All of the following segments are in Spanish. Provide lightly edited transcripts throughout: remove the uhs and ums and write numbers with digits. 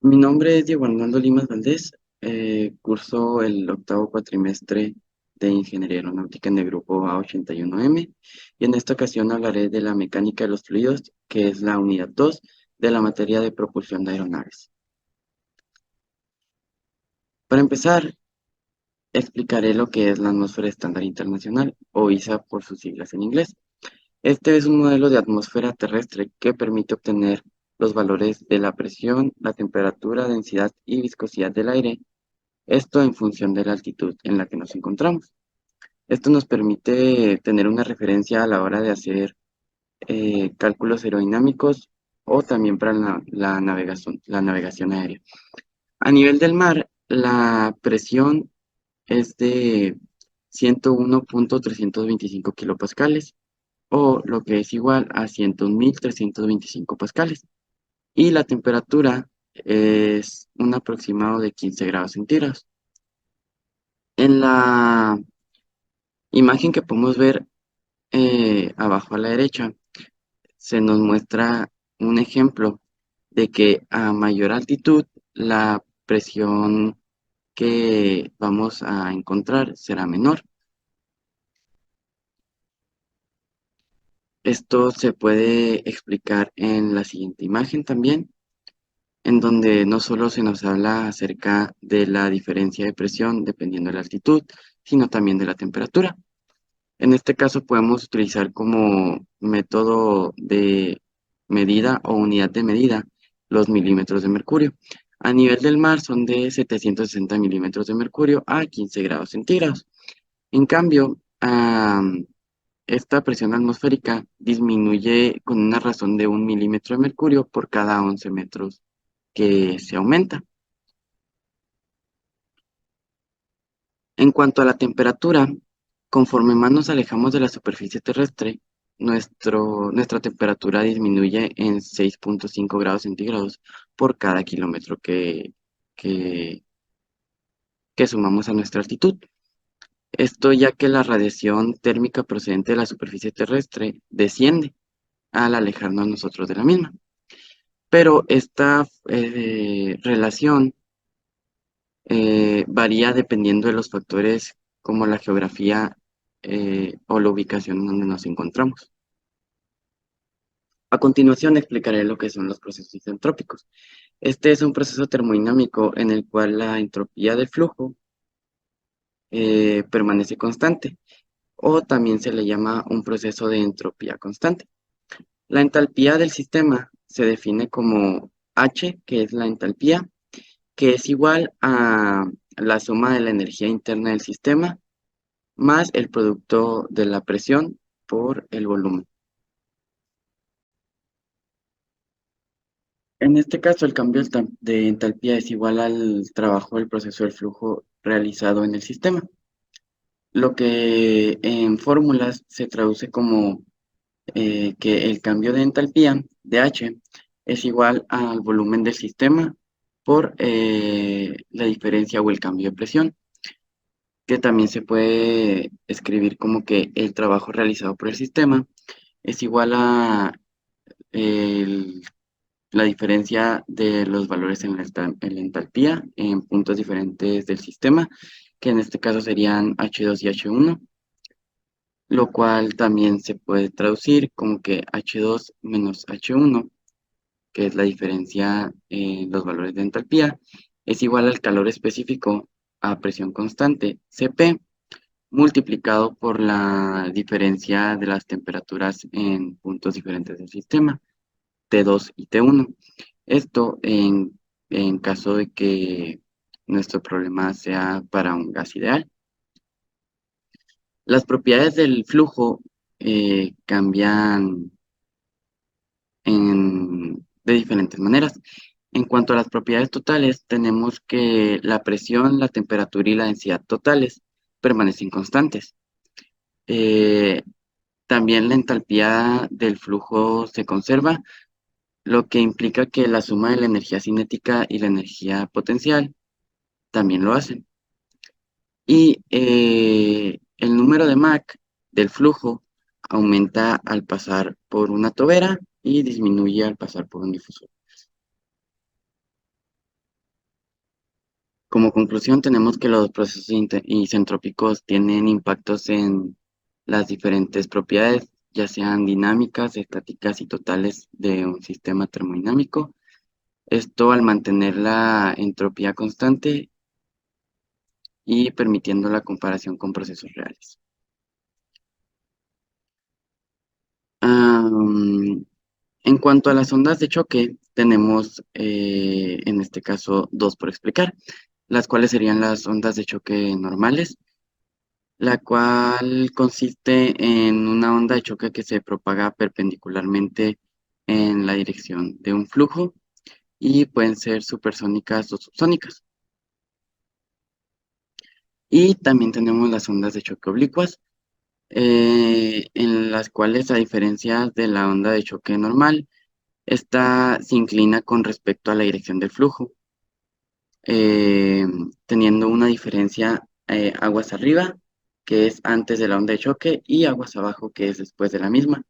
Mi nombre es Diego Armando Limas Valdés. Curso el octavo cuatrimestre de Ingeniería Aeronáutica en el grupo A81M y en esta ocasión hablaré de la mecánica de los fluidos, que es la unidad 2 de la materia de propulsión de aeronaves. Para empezar, explicaré lo que es la atmósfera estándar internacional, o ISA por sus siglas en inglés. Este es un modelo de atmósfera terrestre que permite obtener los valores de la presión, la temperatura, densidad y viscosidad del aire. Esto en función de la altitud en la que nos encontramos. Esto nos permite tener una referencia a la hora de hacer cálculos aerodinámicos o también para la navegación aérea. A nivel del mar, la presión es de 101.325 kilopascales o lo que es igual a 101.325 pascales. Y la temperatura es un aproximado de 15 grados centígrados. En la imagen que podemos ver abajo a la derecha, se nos muestra un ejemplo de que a mayor altitud la presión que vamos a encontrar será menor. Esto se puede explicar en la siguiente imagen también, en donde no solo se nos habla acerca de la diferencia de presión dependiendo de la altitud, sino también de la temperatura. En este caso podemos utilizar como método de medida o unidad de medida los milímetros de mercurio. A nivel del mar son de 760 milímetros de mercurio a 15 grados centígrados. En cambio, esta presión atmosférica disminuye con una razón de 1 milímetro de mercurio por cada 11 metros que se aumenta. En cuanto a la temperatura, conforme más nos alejamos de la superficie terrestre, nuestra temperatura disminuye en 6.5 grados centígrados por cada kilómetro que, que sumamos a nuestra altitud. Esto ya que la radiación térmica procedente de la superficie terrestre desciende al alejarnos nosotros de la misma. Pero esta relación varía dependiendo de los factores como la geografía o la ubicación en donde nos encontramos. A continuación explicaré lo que son los procesos entrópicos. Este es un proceso termodinámico en el cual la entropía del flujo permanece constante o también se le llama un proceso de entropía constante. La entalpía del sistema se define como H, que es la entalpía, que es igual a la suma de la energía interna del sistema más el producto de la presión por el volumen. En este caso, el cambio de entalpía es igual al trabajo del proceso del flujo realizado en el sistema, lo que en fórmulas se traduce como que el cambio de entalpía de H es igual al volumen del sistema por la diferencia o el cambio de presión, que también se puede escribir como que el trabajo realizado por el sistema es igual a el la diferencia de los valores en la entalpía en puntos diferentes del sistema, que en este caso serían H2 y H1, lo cual también se puede traducir como que H2 menos H1, que es la diferencia en los valores de entalpía, es igual al calor específico a presión constante, Cp, multiplicado por la diferencia de las temperaturas en puntos diferentes del sistema, T2 y T1. Esto en caso de que nuestro problema sea para un gas ideal. Las propiedades del flujo cambian de diferentes maneras. En cuanto a las propiedades totales, tenemos que la presión, la temperatura y la densidad totales permanecen constantes. Eh, También la entalpía del flujo se conserva, lo que implica que la suma de la energía cinética y la energía potencial también lo hacen. Y el número de Mach del flujo aumenta al pasar por una tobera y disminuye al pasar por un difusor. Como conclusión, tenemos que los procesos isentrópicos tienen impactos en las diferentes propiedades, ya sean dinámicas, estáticas y totales de un sistema termodinámico. Esto al mantener la entropía constante y permitiendo la comparación con procesos reales. Am, en cuanto a las ondas de choque, tenemos en este caso dos por explicar, las cuales serían las ondas de choque normales, la cual consiste en una onda de choque que se propaga perpendicularmente en la dirección de un flujo y pueden ser supersónicas o subsónicas. Y también tenemos las ondas de choque oblicuas, en las cuales, a diferencia de la onda de choque normal, esta se inclina con respecto a la dirección del flujo, eh, teniendo una diferencia aguas arriba, que es antes de la onda de choque, y aguas abajo, que es después de la misma.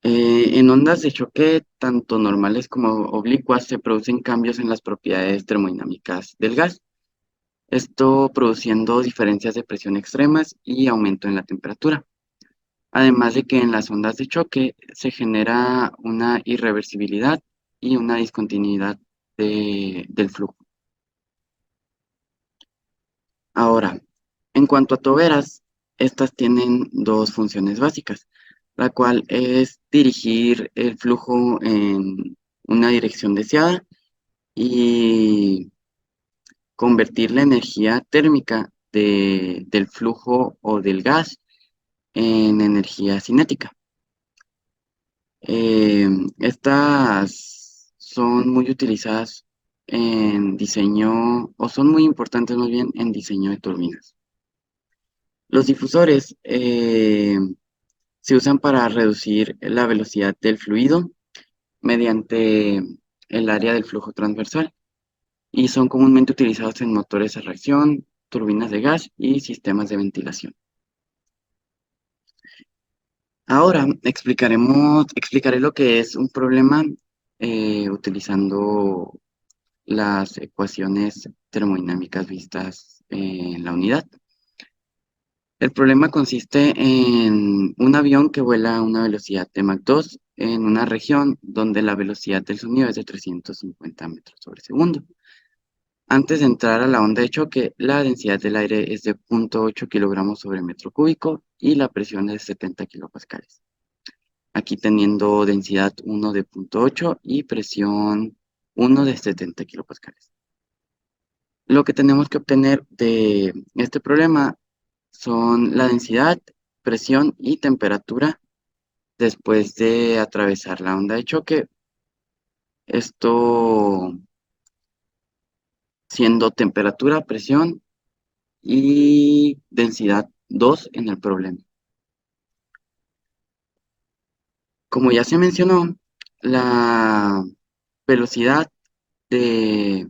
En ondas de choque, tanto normales como oblicuas, se producen cambios en las propiedades termodinámicas del gas, esto produciendo diferencias de presión extremas y aumento en la temperatura. Además de que en las ondas de choque se genera una irreversibilidad y una discontinuidad del flujo. Ahora, en cuanto a toberas, estas tienen dos funciones básicas, la cual es dirigir el flujo en una dirección deseada y convertir la energía térmica del flujo o del gas en energía cinética. Estas son muy utilizadas en diseño, o son muy importantes más bien en diseño de turbinas. Los difusores se usan para reducir la velocidad del fluido mediante el área del flujo transversal y son comúnmente utilizados en motores a reacción, turbinas de gas y sistemas de ventilación. Ahora explicaré lo que es un problema utilizando las ecuaciones termodinámicas vistas en la unidad. El problema consiste en un avión que vuela a una velocidad de Mach 2 en una región donde la velocidad del sonido es de 350 metros sobre segundo. Antes de entrar a la onda de choque, la densidad del aire es de 0.8 kilogramos sobre metro cúbico y la presión es 70 kilopascales. Aquí teniendo densidad 1 de 0.8 y presión 1 de 70 kilopascales. Lo que tenemos que obtener de este problema son la densidad, presión y temperatura después de atravesar la onda de choque. Esto siendo temperatura, presión y densidad 2 en el problema. Como ya se mencionó, la velocidad de,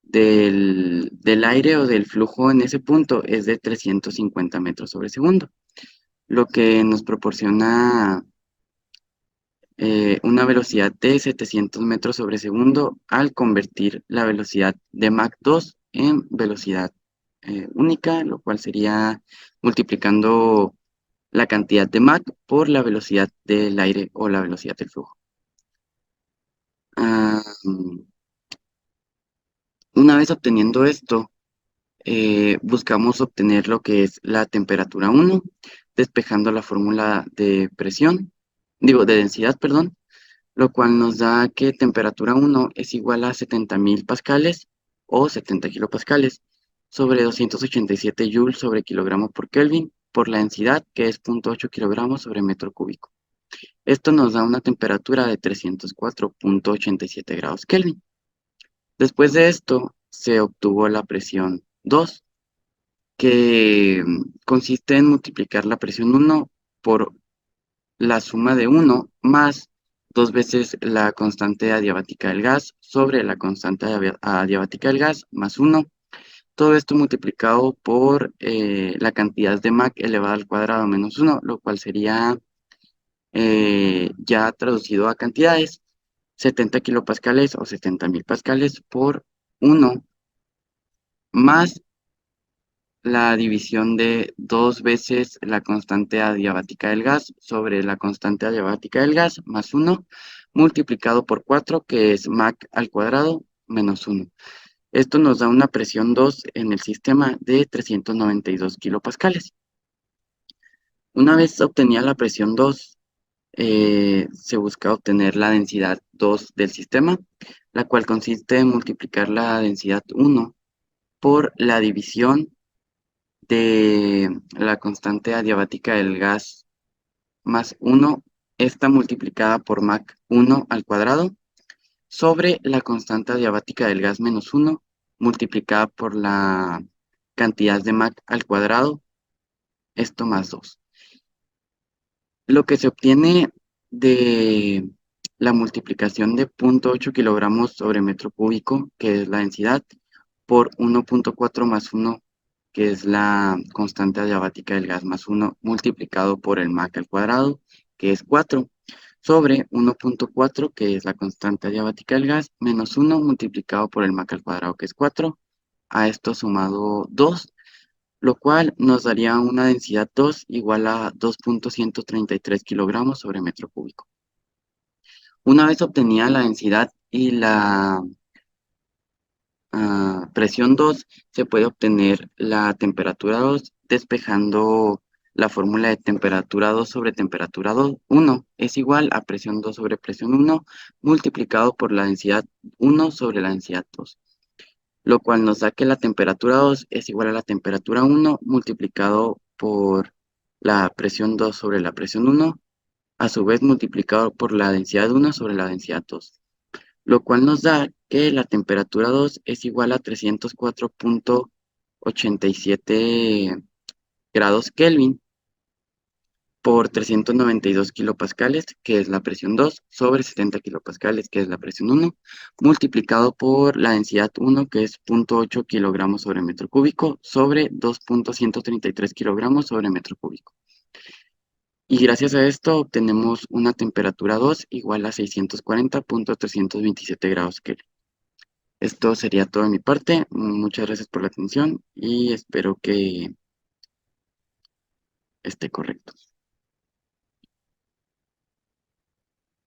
del aire o del flujo en ese punto es de 350 metros sobre segundo, lo que nos proporciona una velocidad de 700 metros sobre segundo al convertir la velocidad de Mach 2 en velocidad única, lo cual sería multiplicando la cantidad de Mach por la velocidad del aire o la velocidad del flujo. Ah, una vez obteniendo esto, buscamos obtener lo que es la temperatura 1, despejando la fórmula de presión, de densidad, perdón, lo cual nos da que temperatura 1 es igual a 70.000 pascales o 70 kilopascales sobre 287 joules sobre kilogramo por Kelvin por la densidad que es 0.8 kilogramos sobre metro cúbico. Esto nos da una temperatura de 304.87 grados Kelvin. Después de esto se obtuvo la presión 2, que consiste en multiplicar la presión 1 por la suma de 1 más 2 veces la constante adiabática del gas sobre la constante adiabática del gas más 1. Todo esto multiplicado por la cantidad de Mach elevada al cuadrado menos 1, lo cual sería ya traducido a cantidades, 70 kilopascales o 70.000 pascales por 1 más la división de 2 veces la constante adiabática del gas sobre la constante adiabática del gas más 1 multiplicado por 4, que es MAC al cuadrado menos 1. Esto nos da una presión 2 en el sistema de 392 kilopascales. Una vez obtenida la presión 2, se busca obtener la densidad 2 del sistema, la cual consiste en multiplicar la densidad 1 por la división de la constante adiabática del gas más 1, esta multiplicada por MAC 1 al cuadrado, sobre la constante adiabática del gas menos 1, multiplicada por la cantidad de MAC al cuadrado, esto más 2. Lo que se obtiene de la multiplicación de 0.8 kilogramos sobre metro cúbico, que es la densidad, por 1.4 más 1, que es la constante adiabática del gas más 1, multiplicado por el MAC al cuadrado, que es 4, sobre 1.4, que es la constante adiabática del gas, menos 1 multiplicado por el MAC al cuadrado, que es 4, a esto sumado 2, lo cual nos daría una densidad 2 igual a 2.133 kilogramos sobre metro cúbico. Una vez obtenida la densidad y la presión 2, se puede obtener la temperatura 2 despejando la fórmula de temperatura 2 sobre temperatura 1 es igual a presión 2 sobre presión 1 multiplicado por la densidad 1 sobre la densidad 2, lo cual nos da que la temperatura 2 es igual a la temperatura 1 multiplicado por la presión 2 sobre la presión 1, a su vez multiplicado por la densidad 1 sobre la densidad 2, lo cual nos da que la temperatura 2 es igual a 304.87 grados Kelvin por 392 kilopascales, que es la presión 2, sobre 70 kilopascales, que es la presión 1, multiplicado por la densidad 1, que es 0.8 kilogramos sobre metro cúbico, sobre 2.133 kilogramos sobre metro cúbico. Y gracias a esto obtenemos una temperatura 2 igual a 640.327 grados Kelvin. Esto sería todo de mi parte. Muchas gracias por la atención y espero que esté correcto.